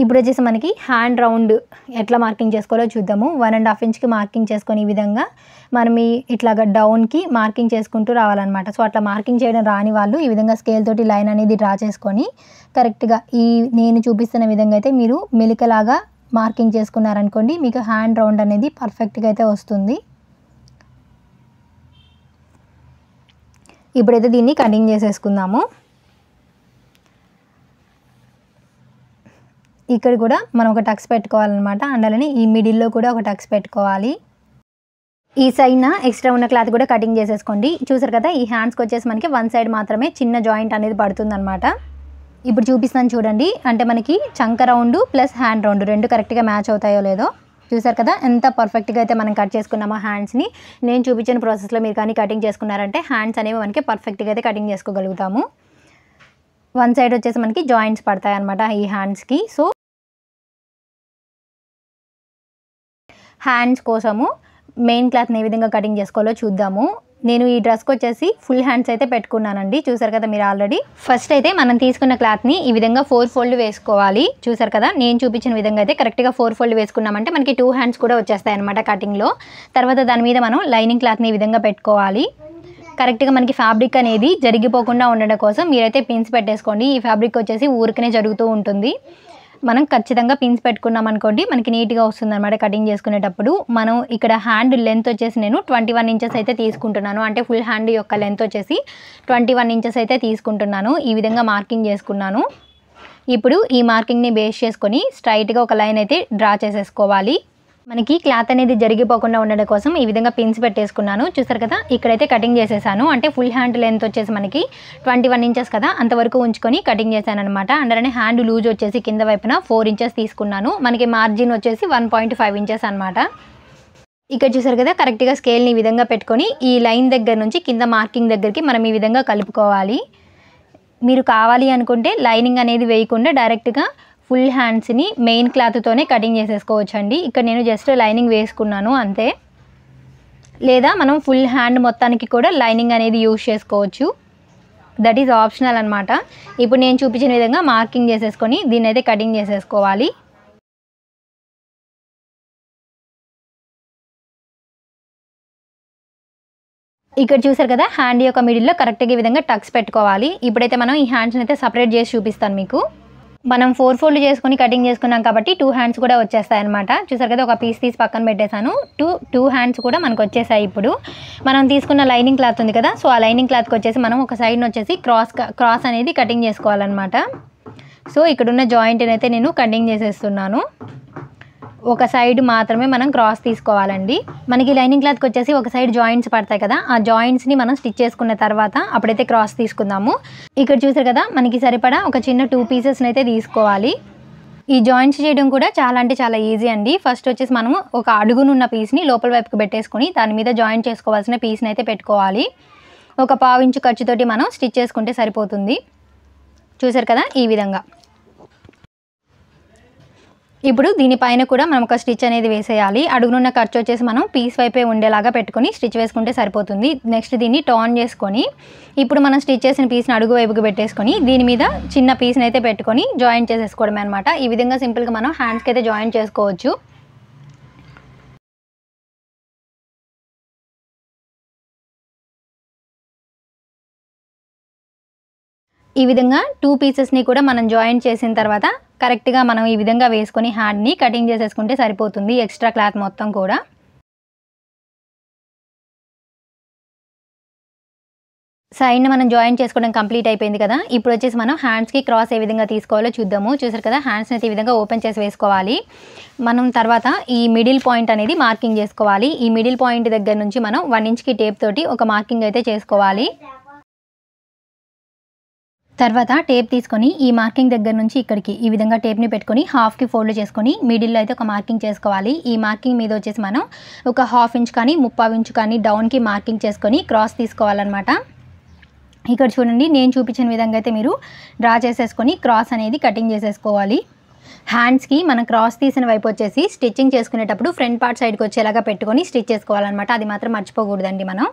ఇప్పుడు వచ్చేసి మనకి హ్యాండ్ రౌండ్ ఎట్లా మార్కింగ్ చేసుకోవాలో చూద్దాము. 1.5 ఇంచ్కి మార్కింగ్ చేసుకొని ఈ విధంగా మనం ఇట్లాగా డౌన్కి మార్కింగ్ చేసుకుంటూ రావాలన్నమాట. సో అట్లా మార్కింగ్ చేయడం రాని వాళ్ళు ఈ విధంగా స్కేల్ తోటి లైన్ అనేది డ్రా చేసుకొని కరెక్ట్గా ఈ నేను చూపిస్తున్న విధంగా అయితే మీరు మెలికలాగా మార్కింగ్ చేసుకున్నారనుకోండి, మీకు హ్యాండ్ రౌండ్ అనేది పర్ఫెక్ట్గా అయితే వస్తుంది. ఇప్పుడైతే దీన్ని కటింగ్ చేసేసుకుందాము. ఇక్కడ కూడా మనం ఒక టక్స్ పెట్టుకోవాలన్నమాట. అందులోనే ఈ మిడిల్లో కూడా ఒక టక్స్ పెట్టుకోవాలి. ఈ సైడ్న ఎక్స్ట్రా ఉన్న క్లాత్ కూడా కటింగ్ చేసేసుకోండి. చూసారు కదా, ఈ హ్యాండ్స్కి వచ్చేసి మనకి 1 సైడ్ మాత్రమే చిన్న జాయింట్ అనేది పడుతుందన్నమాట. ఇప్పుడు చూపిస్తాను చూడండి. అంటే మనకి చంక రౌండ్ ప్లస్ హ్యాండ్ రౌండ్ 2 కరెక్ట్గా మ్యాచ్ అవుతాయో లేదో. చూసారు కదా, ఎంత పర్ఫెక్ట్గా అయితే మనం కట్ చేసుకున్నామో హ్యాండ్స్ని. నేను చూపించిన ప్రాసెస్లో మీరు కానీ కటింగ్ చేసుకున్నారంటే హ్యాండ్స్ అనేవి మనకి పర్ఫెక్ట్గా అయితే కటింగ్ చేసుకోగలుగుతాము. 1 సైడ్ వచ్చేసి మనకి జాయింట్స్ పడతాయి అన్నమాట ఈ హ్యాండ్స్కి. సో హ్యాండ్స్ కోసము మెయిన్ క్లాత్ని ఏ విధంగా కటింగ్ చేసుకోవాలో చూద్దాము. నేను ఈ డ్రెస్కి వచ్చేసి ఫుల్ హ్యాండ్స్ అయితే పెట్టుకున్నానండి. చూసారు కదా మీరు ఆల్రెడీ. ఫస్ట్ అయితే మనం తీసుకున్న క్లాత్ని ఈ విధంగా 4 ఫోల్డ్ వేసుకోవాలి. చూసారు కదా, నేను చూపించిన విధంగా అయితే కరెక్ట్గా 4 ఫోల్డ్ వేసుకున్నామంటే మనకి 2 హ్యాండ్స్ కూడా వచ్చేస్తాయి అనమాట కటింగ్లో. తర్వాత దాని మీద మనం లైనింగ్ క్లాత్ని ఈ విధంగా పెట్టుకోవాలి. కరెక్ట్గా మనకి ఫ్యాబ్రిక్ అనేది జరిగిపోకుండా ఉండడం కోసం మీరైతే పిన్స్ పెట్టేసుకోండి. ఈ ఫ్యాబ్రిక్ వచ్చేసి ఊరికనే జరుగుతూ ఉంటుంది. మనం ఖచ్చితంగా పిన్స్ పెట్టుకున్నాం అనుకోండి, మనకి నీట్గా వస్తుంది అనమాట కటింగ్ చేసుకునేటప్పుడు. మనం ఇక్కడ హ్యాండ్ లెంత్ వచ్చేసి నేను 21 ఇంచెస్ అయితే తీసుకుంటున్నాను. అంటే ఫుల్ హ్యాండ్ యొక్క లెంత్ వచ్చేసి 21 ఇంచెస్ అయితే తీసుకుంటున్నాను. ఈ విధంగా మార్కింగ్ చేసుకున్నాను. ఇప్పుడు ఈ మార్కింగ్ని బేస్ చేసుకొని స్ట్రైట్గా ఒక లైన్ అయితే డ్రా చేసేసుకోవాలి. మనకి క్లాత్ అనేది జరిగిపోకుండా ఉండడం కోసం ఈ విధంగా పిన్స్ పెట్టేసుకున్నాను. చూసారు కదా, ఇక్కడైతే కటింగ్ చేసేసాను. అంటే ఫుల్ హ్యాండ్ లెంత్ వచ్చేసి మనకి 21 ఇంచెస్ కదా, అంతవరకు ఉంచుకొని కటింగ్ చేశాను అనమాట. అందులోనే హ్యాండ్ లూజ్ వచ్చేసి కింద వైపున 4 ఇంచెస్ తీసుకున్నాను. మనకి మార్జిన్ వచ్చేసి 1.5 ఇంచెస్ అనమాట. ఇక్కడ చూసారు కదా, కరెక్ట్గా స్కేల్ని ఈ విధంగా పెట్టుకొని ఈ లైన్ దగ్గర నుంచి కింద మార్కింగ్ దగ్గరికి మనం ఈ విధంగా కలుపుకోవాలి. మీరు కావాలి అనుకుంటే లైనింగ్ అనేది వేయకుండా డైరెక్ట్గా ఫుల్ హ్యాండ్స్ని మెయిన్ క్లాత్తోనే కటింగ్ చేసేసుకోవచ్చు అండి. ఇక్కడ నేను జస్ట్ లైనింగ్ వేసుకున్నాను అంతే. లేదా మనం ఫుల్ హ్యాండ్ మొత్తానికి కూడా లైనింగ్ అనేది యూజ్ చేసుకోవచ్చు, దట్ ఈజ్ ఆప్షనల్ అనమాట. ఇప్పుడు నేను చూపించిన విధంగా మార్కింగ్ చేసేసుకొని దీన్ని అయితే కటింగ్ చేసేసుకోవాలి. ఇక్కడ చూసారు కదా, హ్యాండ్ యొక్క మిడిల్లో కరెక్ట్గా ఈ విధంగా టక్స్ పెట్టుకోవాలి. ఇప్పుడైతే మనం ఈ హ్యాండ్స్ని అయితే సపరేట్ చేసి చూపిస్తాను మీకు. మనం 4 ఫోల్డ్ చేసుకొని కటింగ్ చేసుకున్నాం కాబట్టి 2 హ్యాండ్స్ కూడా వచ్చేస్తాయి అనమాట. చూసారు కదా, ఒక పీస్ తీసి పక్కన పెట్టేశాను. 2 హ్యాండ్స్ కూడా మనకు వచ్చేసాయి. ఇప్పుడు మనం తీసుకున్న లైనింగ్ క్లాత్ ఉంది కదా, సో ఆ లైనింగ్ క్లాత్కి వచ్చేసి మనం ఒక సైడ్ని వచ్చేసి క్రాస్ అనేది కటింగ్ చేసుకోవాలన్నమాట. సో ఇక్కడున్న జాయింట్ని అయితే నేను కటింగ్ చేసేస్తున్నాను. ఒక సైడ్ మాత్రమే మనం క్రాస్ తీసుకోవాలండి. మనకి లైనింగ్ క్లాత్కి వచ్చేసి ఒక సైడ్ జాయింట్స్ పడతాయి కదా, ఆ జాయింట్స్ని మనం స్టిచ్ చేసుకున్న తర్వాత అప్పుడైతే క్రాస్ తీసుకుందాము. ఇక్కడ చూసారు కదా, మనకి సరిపడా ఒక చిన్న 2 పీసెస్ని అయితే తీసుకోవాలి. ఈ జాయింట్స్ చేయడం కూడా చాలా అంటే చాలా ఈజీ అండి. ఫస్ట్ వచ్చేసి మనము ఒక అడుగునున్న పీస్ని లోపల వైపుకి పెట్టేసుకొని దాని మీద జాయింట్ చేసుకోవాల్సిన పీస్ని అయితే పెట్టుకోవాలి. ఒక 1/2 ఇంచు ఖర్చుతోటి మనం స్టిచ్ చేసుకుంటే సరిపోతుంది. చూసారు కదా, ఈ విధంగా. ఇప్పుడు దీనిపైన కూడా మనం ఒక స్టిచ్ అనేది వేసేయాలి. అడుగునున్న ఖర్చు వచ్చేసి మనం పీస్ వైపే ఉండేలాగా పెట్టుకొని స్టిచ్ వేసుకుంటే సరిపోతుంది. నెక్స్ట్ దీన్ని టర్న్ చేసుకొని ఇప్పుడు మనం స్టిచ్ చేసిన పీస్ని అడుగు వైపుకి పెట్టేసుకొని దీని మీద చిన్న పీస్ని అయితే పెట్టుకొని జాయింట్ చేసేసుకోవడమే అనమాట. ఈ విధంగా సింపుల్గా మనం హ్యాండ్స్కి అయితే జాయింట్ చేసుకోవచ్చు. ఈ విధంగా 2 పీసెస్ని కూడా మనం జాయింట్ చేసిన తర్వాత కరెక్ట్గా మనం ఈ విధంగా వేసుకొని హ్యాండ్ని కటింగ్ చేసేసుకుంటే సరిపోతుంది, ఎక్స్ట్రా క్లాత్ మొత్తం కూడా. సైడ్ని మనం జాయింట్ చేసుకోవడం కంప్లీట్ అయిపోయింది కదా. ఇప్పుడు వచ్చేసి మనం హ్యాండ్స్కి క్రాస్ ఏ విధంగా తీసుకోవాలో చూద్దాము. చూసారు కదా, హ్యాండ్స్ని అయితే ఈ విధంగా ఓపెన్ చేసి వేసుకోవాలి. మనం తర్వాత ఈ మిడిల్ పాయింట్ అనేది మార్కింగ్ చేసుకోవాలి. ఈ మిడిల్ పాయింట్ దగ్గర నుంచి మనం 1 ఇంచ్కి టేప్ తోటి ఒక మార్కింగ్ అయితే చేసుకోవాలి. తర్వాత టేప్ తీసుకొని ఈ మార్కింగ్ దగ్గర నుంచి ఇక్కడికి ఈ విధంగా టేప్ని పెట్టుకొని హాఫ్కి ఫోల్డ్ చేసుకొని మిడిల్లో అయితే ఒక మార్కింగ్ చేసుకోవాలి. ఈ మార్కింగ్ మీద వచ్చేసి మనం ఒక 1/2 ఇంచ్ కానీ 3/4 ఇంచ్ కానీ డౌన్కి మార్కింగ్ చేసుకొని క్రాస్ తీసుకోవాలన్నమాట. ఇక్కడ చూడండి, నేను చూపించిన విధంగా అయితే మీరు డ్రా చేసేసుకొని క్రాస్ అనేది కటింగ్ చేసేసుకోవాలి. హ్యాండ్స్కి మనం క్రాస్ తీసిన వైపు వచ్చేసి స్టిచ్చింగ్ చేసుకునేటప్పుడు ఫ్రంట్ పార్ట్ సైడ్కి వచ్చేలాగా పెట్టుకొని స్టిచ్ చేసుకోవాలన్నమాట. అది మాత్రం మర్చిపోకూడదండి మనం.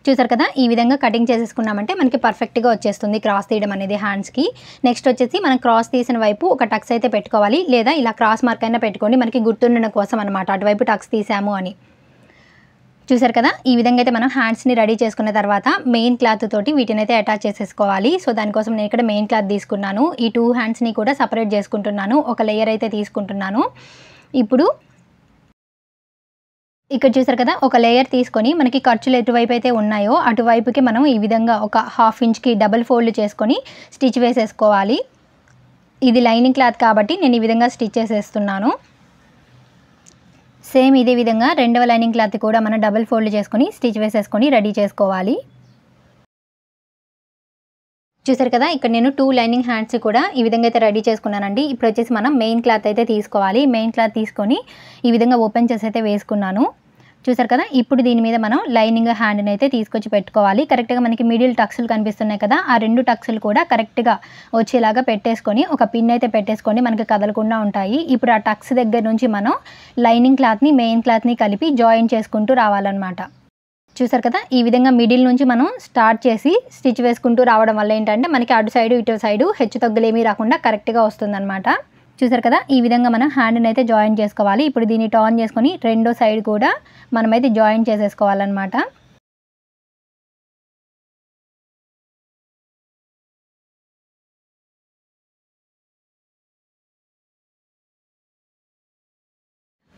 చూసారు కదా, ఈ విధంగా కటింగ్ చేసేసుకున్నామంటే మనకి పర్ఫెక్ట్గా వచ్చేస్తుంది క్రాస్ తీయడం అనేది హ్యాండ్స్కి. నెక్స్ట్ వచ్చేసి మనం క్రాస్ తీసిన వైపు ఒక టక్స్ అయితే పెట్టుకోవాలి, లేదా ఇలా క్రాస్ మార్క్ అయినా పెట్టుకోండి, మనకి గుర్తుండడం కోసం అనమాట, అటువైపు టక్స్ తీసాము అని. చూసారు కదా, ఈ విధంగా అయితే మనం హ్యాండ్స్ని రెడీ చేసుకున్న తర్వాత మెయిన్ క్లాత్ తోటి వీటిని అయితే అటాచ్ చేసేసుకోవాలి. సో దానికోసం నేను ఇక్కడ మెయిన్ క్లాత్ తీసుకున్నాను. ఈ 2 హ్యాండ్స్ని కూడా సపరేట్ చేసుకుంటున్నాను, ఒక లేయర్ అయితే తీసుకుంటున్నాను. ఇప్పుడు ఇక్కడ చూసారు కదా, ఒక లేయర్ తీసుకొని మనకి ఖర్చులు ఎటువైపు అయితే ఉన్నాయో అటువైపుకి మనం ఈ విధంగా ఒక 1/2 ఇంచ్కి డబుల్ ఫోల్డ్ చేసుకొని స్టిచ్ వేసేసుకోవాలి. ఇది లైనింగ్ క్లాత్ కాబట్టి నేను ఈ విధంగా స్టిచ్ చేసేస్తున్నాను. సేమ్ ఇదే విధంగా రెండవ లైనింగ్ క్లాత్ కూడా మనం డబుల్ ఫోల్డ్ చేసుకొని స్టిచ్ వేసేసుకొని రెడీ చేసుకోవాలి. చూసారు కదా, ఇక్కడ నేను 2 లైనింగ్ హ్యాండ్స్ కూడా ఈ విధంగా అయితే రెడీ చేసుకున్నానండి. ఇప్పుడు వచ్చేసి మనం మెయిన్ క్లాత్ అయితే తీసుకోవాలి. మెయిన్ క్లాత్ తీసుకొని ఈ విధంగా ఓపెన్ చేసి అయితే వేసుకున్నాను. చూసారు కదా, ఇప్పుడు దీని మీద మనం లైనింగ్ హ్యాండ్ని అయితే తీసుకొచ్చి పెట్టుకోవాలి. కరెక్ట్గా మనకి మిడిల్ టక్స్లు కనిపిస్తున్నాయి కదా, ఆ 2 టక్స్లు కూడా కరెక్ట్గా వచ్చేలాగా పెట్టేసుకొని ఒక పిన్ అయితే పెట్టేసుకొని మనకి కదలకుండా ఉంటాయి. ఇప్పుడు ఆ టక్స్ దగ్గర నుంచి మనం లైనింగ్ క్లాత్ని మెయిన్ క్లాత్ని కలిపి జాయిన్ చేసుకుంటూ రావాలన్నమాట. చూసారు కదా, ఈ విధంగా మిడిల్ నుంచి మనం స్టార్ట్ చేసి స్టిచ్ వేసుకుంటూ రావడం వల్ల ఏంటంటే మనకి అటు సైడు ఇటు సైడు హెచ్చు తగ్గులేమీ రాకుండా కరెక్ట్గా వస్తుందన్నమాట. చూసారు కదా, ఈ విధంగా మనం హ్యాండ్ని అయితే జాయిన్ చేసుకోవాలి. ఇప్పుడు దీన్ని టర్న్ చేసుకొని రెండో సైడ్ కూడా మనమైతే జాయిన్ చేసేసుకోవాలన్నమాట.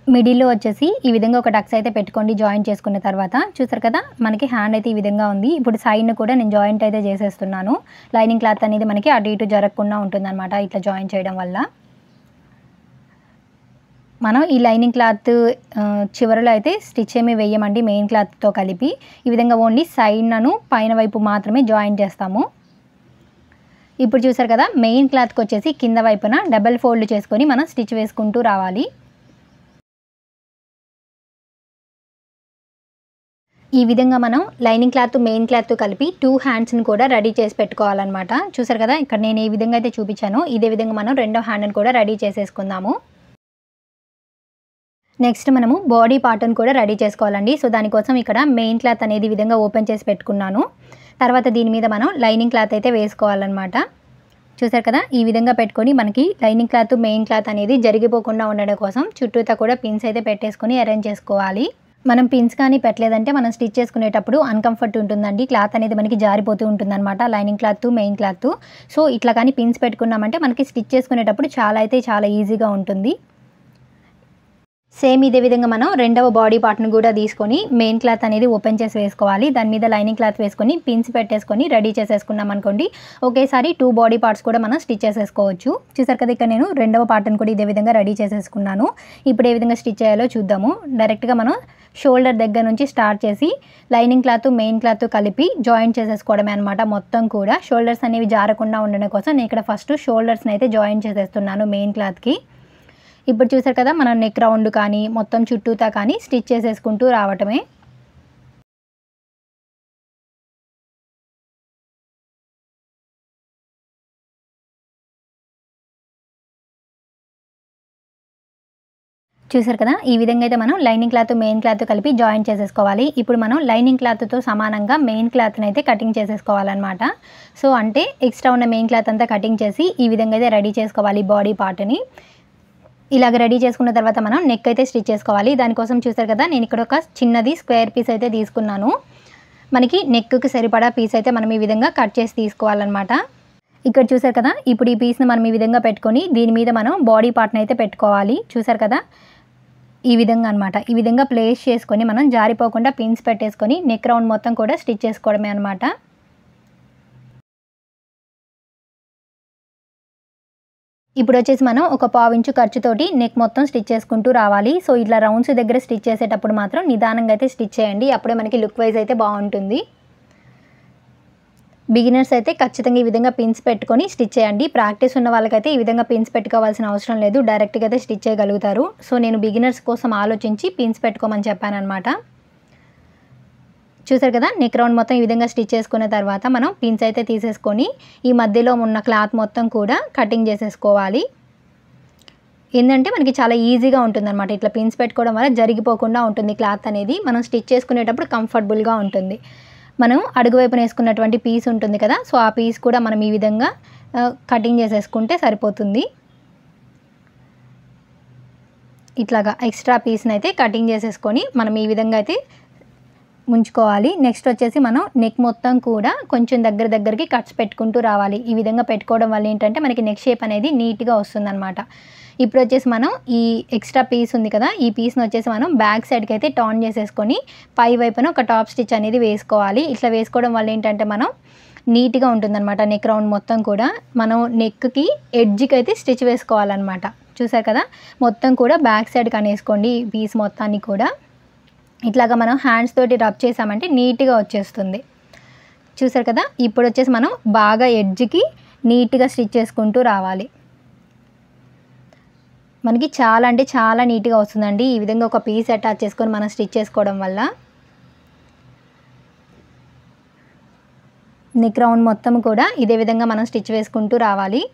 మిడిల్లో వచ్చేసి ఈ విధంగా ఒక టక్స్ అయితే పెట్టుకోండి జాయిన్ చేసుకున్న తర్వాత. చూసారు కదా, మనకి హ్యాండ్ అయితే ఈ విధంగా ఉంది. ఇప్పుడు సైడ్ను కూడా నేను జాయింట్ అయితే చేసేస్తున్నాను. లైనింగ్ క్లాత్ అనేది మనకి అటు ఇటు జరగకుండా ఉంటుందన్నమాట ఇట్లా జాయిన్ చేయడం వల్ల. మనం ఈ లైనింగ్ క్లాత్ చివరలో అయితే స్టిచ్ ఏమీ వేయమండి మెయిన్ క్లాత్తో కలిపి. ఈ విధంగా ఓన్లీ సైడ్ను పైన వైపు మాత్రమే జాయిన్ చేస్తాము. ఇప్పుడు చూసారు కదా, మెయిన్ క్లాత్కి వచ్చేసి కింద వైపున డబల్ ఫోల్డ్ చేసుకొని మనం స్టిచ్ వేసుకుంటూ రావాలి. ఈ విధంగా మనం లైనింగ్ క్లాత్ మెయిన్ క్లాత్ కలిపి 2 హ్యాండ్స్ని కూడా రెడీ చేసి పెట్టుకోవాలన్నమాట. చూసారు కదా, ఇక్కడ నేను ఏ విధంగా అయితే చూపించానో ఇదే విధంగా మనం రెండో హ్యాండ్ని కూడా రెడీ చేసేసుకుందాము. నెక్స్ట్ మనము బాడీ పార్ట్ని కూడా రెడీ చేసుకోవాలండి. సో దానికోసం ఇక్కడ మెయిన్ క్లాత్ అనేది ఈ విధంగా ఓపెన్ చేసి పెట్టుకున్నాను. తర్వాత దీని మీద మనం లైనింగ్ క్లాత్ అయితే వేసుకోవాలన్నమాట. చూసారు కదా, ఈ విధంగా పెట్టుకొని మనకి లైనింగ్ క్లాత్ మెయిన్ క్లాత్ అనేది జరిగిపోకుండా ఉండడం కోసం చుట్టూతా కూడా పిన్స్ అయితే పెట్టేసుకొని అరేంజ్ చేసుకోవాలి. మనం పిన్స్ కానీ పెట్టలేదంటే మనం స్టిచ్ చేసుకునేటప్పుడు అన్కంఫర్ట్ ఉంటుందండి. క్లాత్ అనేది మనకి జారిపోతూ ఉంటుందన్నమాట, lining cloth main cloth. So ఇట్లా కానీ పిన్స్ పెట్టుకున్నామంటే మనకి స్టిచ్ చేసుకునేటప్పుడు చాలా ఈజీగా ఉంటుంది. సేమ్ ఇదే విధంగా మనం రెండవ బాడీ పార్ట్ని కూడా తీసుకొని మెయిన్ క్లాత్ అనేది ఓపెన్ చేసి వేసుకోవాలి. దాని మీద లైనింగ్ క్లాత్ వేసుకొని పిన్స్ పెట్టేసుకొని రెడీ చేసేసుకున్నాం అనుకోండి, ఒకేసారి 2 బాడీ పార్ట్స్ కూడా మనం స్టిచ్ చేసేసుకోవచ్చు. చూసారు కదా, ఇక్కడ నేను రెండవ పార్ట్ని కూడా ఇదే విధంగా రెడీ చేసేసుకున్నాను. ఇప్పుడు ఏ విధంగా స్టిచ్ చేయాలో చూద్దాము. డైరెక్ట్గా మనం షోల్డర్ దగ్గర నుంచి స్టార్ట్ చేసి లైనింగ్ క్లాత్ మెయిన్ క్లాత్ కలిపి జాయింట్ చేసేసుకోవడమే అనమాట. మొత్తం కూడా షోల్డర్స్ అనేవి జారకుండా ఉండడం కోసం నేను ఇక్కడ ఫస్ట్ షోల్డర్స్ని అయితే జాయింట్ చేసేస్తున్నాను మెయిన్ క్లాత్కి. ఇప్పుడు చూసారు కదా, మనం నెక్ రౌండ్ కానీ మొత్తం చుట్టూతా కానీ స్టిచ్ చేసేసుకుంటూ రావటమే. చూసారు కదా, ఈ విధంగా అయితే మనం లైనింగ్ క్లాత్ మెయిన్ క్లాత్ కలిపి జాయింట్ చేసేసుకోవాలి. ఇప్పుడు మనం లైనింగ్ క్లాత్తో సమానంగా మెయిన్ క్లాత్ని అయితే కటింగ్ చేసేసుకోవాలన్నమాట. సో అంటే ఎక్స్ట్రా ఉన్న మెయిన్ క్లాత్ అంతా కటింగ్ చేసి ఈ విధంగా అయితే రెడీ చేసుకోవాలి బాడీ పార్ట్ని. ఇలాగ రెడీ చేసుకున్న తర్వాత మనం నెక్ అయితే స్టిచ్ చేసుకోవాలి. దానికోసం చూసారు కదా, నేను ఇక్కడ ఒక చిన్నది స్క్వేర్ పీస్ అయితే తీసుకున్నాను. మనకి నెక్కి సరిపడా పీస్ అయితే మనం ఈ విధంగా కట్ చేసి తీసుకోవాలన్నమాట. ఇక్కడ చూసారు కదా, ఇప్పుడు ఈ పీస్ని మనం ఈ విధంగా పెట్టుకొని దీని మీద మనం బాడీ పార్ట్ని అయితే పెట్టుకోవాలి. చూసారు కదా, ఈ విధంగా అనమాట. ఈ విధంగా ప్లేస్ చేసుకొని మనం జారిపోకుండా పిన్స్ పెట్టేసుకొని నెక్ రౌండ్ మొత్తం కూడా స్టిచ్ చేసుకోవడమే అనమాట. ఇప్పుడు వచ్చేసి మనం ఒక 1/4 ఇంచు ఖర్చుతోటి నెక్ మొత్తం స్టిచ్ చేసుకుంటూ రావాలి. సో ఇట్లా రౌండ్స్ దగ్గర స్టిచ్ చేసేటప్పుడు మాత్రం నిదానంగా అయితే స్టిచ్ చేయండి, అప్పుడే మనకి లుక్ వైజ్ అయితే బాగుంటుంది. బిగినర్స్ అయితే ఖచ్చితంగా ఈ విధంగా పిన్స్ పెట్టుకొని స్టిచ్ చేయండి. ప్రాక్టీస్ ఉన్న వాళ్ళకైతే ఈ విధంగా పిన్స్ పెట్టుకోవాల్సిన అవసరం లేదు, డైరెక్ట్గా అయితే స్టిచ్ చేయగలుగుతారు. సో నేను బిగినర్స్ కోసం ఆలోచించి పిన్స్ పెట్టుకోమని చెప్పాను అనమాట. చూసారు కదా, నెక్ రౌండ్ మొత్తం ఈ విధంగా స్టిచ్ చేసుకున్న తర్వాత మనం పిన్స్ అయితే తీసేసుకొని ఈ మధ్యలో ఉన్న క్లాత్ మొత్తం కూడా కటింగ్ చేసేసుకోవాలి. ఏంటంటే మనకి చాలా ఈజీగా ఉంటుందన్నమాట. ఇట్లా పిన్స్ పెట్టుకోవడం వల్ల జరిగిపోకుండా ఉంటుంది క్లాత్ అనేది. మనం స్టిచ్ చేసుకునేటప్పుడు కంఫర్టబుల్గా ఉంటుంది. మనం అడుగు వైపున వేసుకున్నటువంటి పీస్ ఉంటుంది కదా, సో ఆ పీస్ కూడా మనం ఈ విధంగా కటింగ్ చేసేసుకుంటే సరిపోతుంది. ఇట్లాగా ఎక్స్ట్రా పీస్ని అయితే కటింగ్ చేసేసుకొని మనం ఈ విధంగా అయితే ఉంచుకోవాలి. నెక్స్ట్ వచ్చేసి మనం నెక్ మొత్తం కూడా కొంచెం దగ్గరికి కట్స్ పెట్టుకుంటూ రావాలి. ఈ విధంగా పెట్టుకోవడం వల్ల ఏంటంటే మనకి నెక్ షేప్ అనేది నీట్గా వస్తుందన్నమాట. ఇప్పుడు వచ్చేసి మనం ఈ ఎక్స్ట్రా పీస్ ఉంది కదా, ఈ పీస్ని వచ్చేసి మనం బ్యాక్ సైడ్కి అయితే టర్న్ చేసేసుకొని పై వైపున ఒక టాప్ స్టిచ్ అనేది వేసుకోవాలి. ఇట్లా వేసుకోవడం వల్ల ఏంటంటే మనం నీట్గా ఉంటుందన్నమాట. నెక్ రౌండ్ మొత్తం కూడా మనం నెక్కి ఎడ్జ్కి అయితే స్టిచ్ వేసుకోవాలన్నమాట. చూసారు కదా, మొత్తం కూడా బ్యాక్ సైడ్కి అనేసుకోండి ఈ పీస్ మొత్తాన్ని కూడా. ఇట్లాగా మనం హ్యాండ్స్ తోటి రబ్ చేసామంటే నీట్గా వచ్చేస్తుంది. చూసారు కదా, ఇప్పుడు వచ్చేసి మనం బాగా ఎడ్జ్కి నీట్గా స్టిచ్ చేసుకుంటూ రావాలి. మనకి చాలా అంటే చాలా నీట్గా వస్తుందండి ఈ విధంగా ఒక పీస్ అటాచ్ చేసుకొని మనం స్టిచ్ చేసుకోవడం వల్ల. నెక్ రౌండ్ మొత్తం కూడా ఇదే విధంగా మనం స్టిచ్ వేసుకుంటూ రావాలి.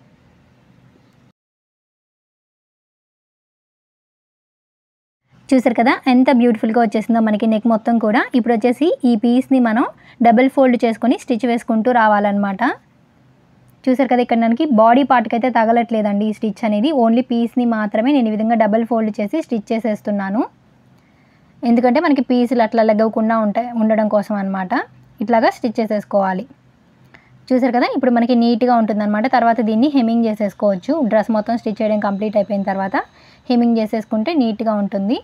చూసారు కదా, ఎంత బ్యూటిఫుల్గా వచ్చేసిందో మనకి నెక్ మొత్తం కూడా. ఇప్పుడు వచ్చేసి ఈ పీస్ని మనం డబుల్ ఫోల్డ్ చేసుకొని స్టిచ్ వేసుకుంటూ రావాలన్నమాట. చూసారు కదా, ఇక్కడ మనకి బాడీ పార్ట్కి అయితే తగలట్లేదండి ఈ స్టిచ్ అనేది, ఓన్లీ పీస్ని మాత్రమే నేను ఈ విధంగా డబుల్ ఫోల్డ్ చేసి స్టిచ్ చేసేస్తున్నాను. ఎందుకంటే మనకి పీసులు అట్లా లెగవకుండా ఉండడం కోసం అనమాట. ఇట్లాగా స్టిచ్ చేసేసుకోవాలి. చూసారు కదా, ఇప్పుడు మనకి నీట్గా ఉంటుందన్నమాట. తర్వాత దీన్ని హెమ్మింగ్ చేసేసుకోవచ్చు. డ్రెస్ మొత్తం స్టిచ్ చేయడం కంప్లీట్ అయిపోయిన తర్వాత హెమ్మింగ్ చేసేసుకుంటే నీట్గా ఉంటుంది.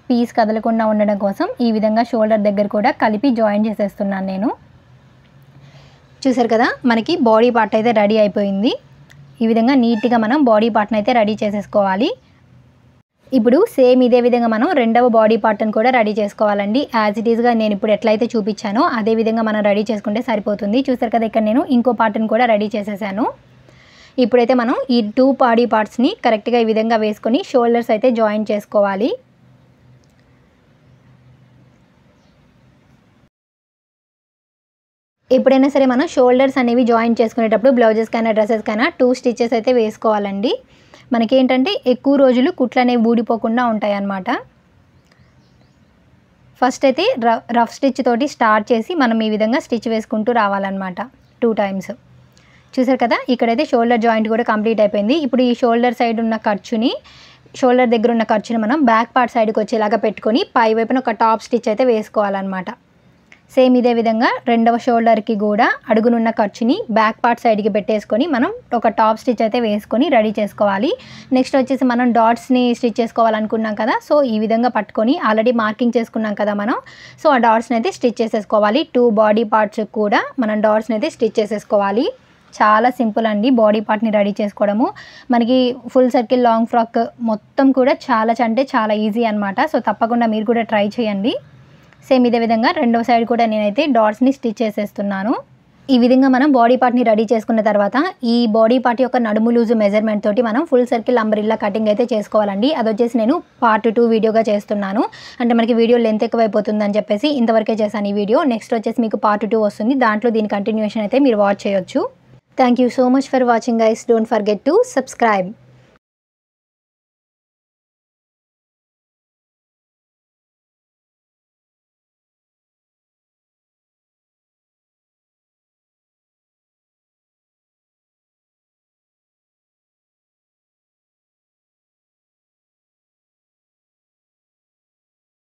పీస్ కదలకుండా ఉండడం కోసం ఈ విధంగా షోల్డర్ దగ్గర కూడా కలిపి జాయిన్ చేసేస్తున్నాను నేను. చూసారు కదా, మనకి బాడీ పార్ట్ అయితే రెడీ అయిపోయింది. ఈ విధంగా నీట్గా మనం బాడీ పార్ట్ని అయితే రెడీ చేసేసుకోవాలి. ఇప్పుడు సేమ్ ఇదే విధంగా మనం రెండవ బాడీ పార్ట్ని కూడా రెడీ చేసుకోవాలండి. యాజ్ ఇట్ ఈస్గా నేను ఇప్పుడు ఎట్లయితే చూపించానో అదే విధంగా మనం రెడీ చేసుకుంటే సరిపోతుంది. చూసారు కదా, ఇక్కడ నేను ఇంకో పార్ట్ని కూడా రెడీ చేసేసాను. ఇప్పుడైతే మనం ఈ 2 బాడీ పార్ట్స్ని కరెక్ట్గా ఈ విధంగా వేసుకొని షోల్డర్స్ అయితే జాయిన్ చేసుకోవాలి. ఎప్పుడైనా సరే మనం షోల్డర్స్ అనేవి జాయిన్ చేసుకునేటప్పుడు బ్లౌజెస్కైనా డ్రెస్సెస్కైనా 2 స్టిచెస్ అయితే వేసుకోవాలండి. మనకి ఏంటంటే ఎక్కువ రోజులు కుట్లు అనేవి ఊడిపోకుండా ఉంటాయి అన్నమాట. ఫస్ట్ అయితే రఫ్ స్టిచ్ తోటి స్టార్ట్ చేసి మనం ఈ విధంగా స్టిచ్ వేసుకుంటూ రావాలన్నమాట 2 టైమ్స్. చూసారు కదా, ఇక్కడైతే షోల్డర్ జాయింట్ కూడా కంప్లీట్ అయిపోయింది. ఇప్పుడు ఈ షోల్డర్ సైడ్ ఉన్న ఖర్చుని, షోల్డర్ దగ్గర ఉన్న ఖర్చుని మనం బ్యాక్ పార్ట్ సైడ్కి వచ్చేలాగా పెట్టుకొని పై వైపున ఒక టాప్ స్టిచ్ అయితే వేసుకోవాలన్నమాట. సేమ్ ఇదే విధంగా రెండవ షోల్డర్కి కూడా అడుగునున్న ఖర్చుని బ్యాక్ పార్ట్ సైడ్కి పెట్టేసుకొని మనం ఒక టాప్ స్టిచ్ అయితే వేసుకొని రెడీ చేసుకోవాలి. నెక్స్ట్ వచ్చేసి మనం డాట్స్ని స్టిచ్ చేసుకోవాలనుకున్నాం కదా, సో ఈ విధంగా పట్టుకొని ఆల్రెడీ మార్కింగ్ చేసుకున్నాం కదా మనం, సో ఆ డాట్స్ని అయితే స్టిచ్ చేసేసుకోవాలి. 2 బాడీ పార్ట్స్ కూడా మనం డాట్స్ని అయితే స్టిచ్ చేసేసుకోవాలి. చాలా సింపుల్ అండి బాడీ పార్ట్ని రెడీ చేసుకోవడము. మనకి ఫుల్ సర్కిల్ లాంగ్ ఫ్రాక్ మొత్తం కూడా చాలా అంటే చాలా ఈజీ అనమాట. సో తప్పకుండా మీరు కూడా ట్రై చేయండి. సేమ్ ఇదే విధంగా రెండవ సైడ్ కూడా నేనైతే డాట్స్ని స్టిచ్ చేసేస్తున్నాను. ఈ విధంగా మనం బాడీ పార్ట్ని రెడీ చేసుకున్న తర్వాత ఈ బాడీ పార్ట్ యొక్క నడుము లూజు మెజర్మెంట్ తోటి మనం ఫుల్ సర్కిల్ అంబ్రిల్లా కటింగ్ అయితే చేసుకోవాలండి. అది వచ్చేసి నేను పార్ట్ 2 వీడియోగా చేస్తున్నాను. అంటే మనకి వీడియో లెంత్ ఎక్కువైపోతుందని చెప్పేసి ఇంతవరకే చేశాను ఈ వీడియో. నెక్స్ట్ వచ్చేసి మీకు పార్ట్ 2 వస్తుంది, దాంట్లో దీని కంటిన్యూషన్ అయితే మీరు వాచ్ చేయొచ్చు. Thank you so much for watching guys. Don't forget to subscribe.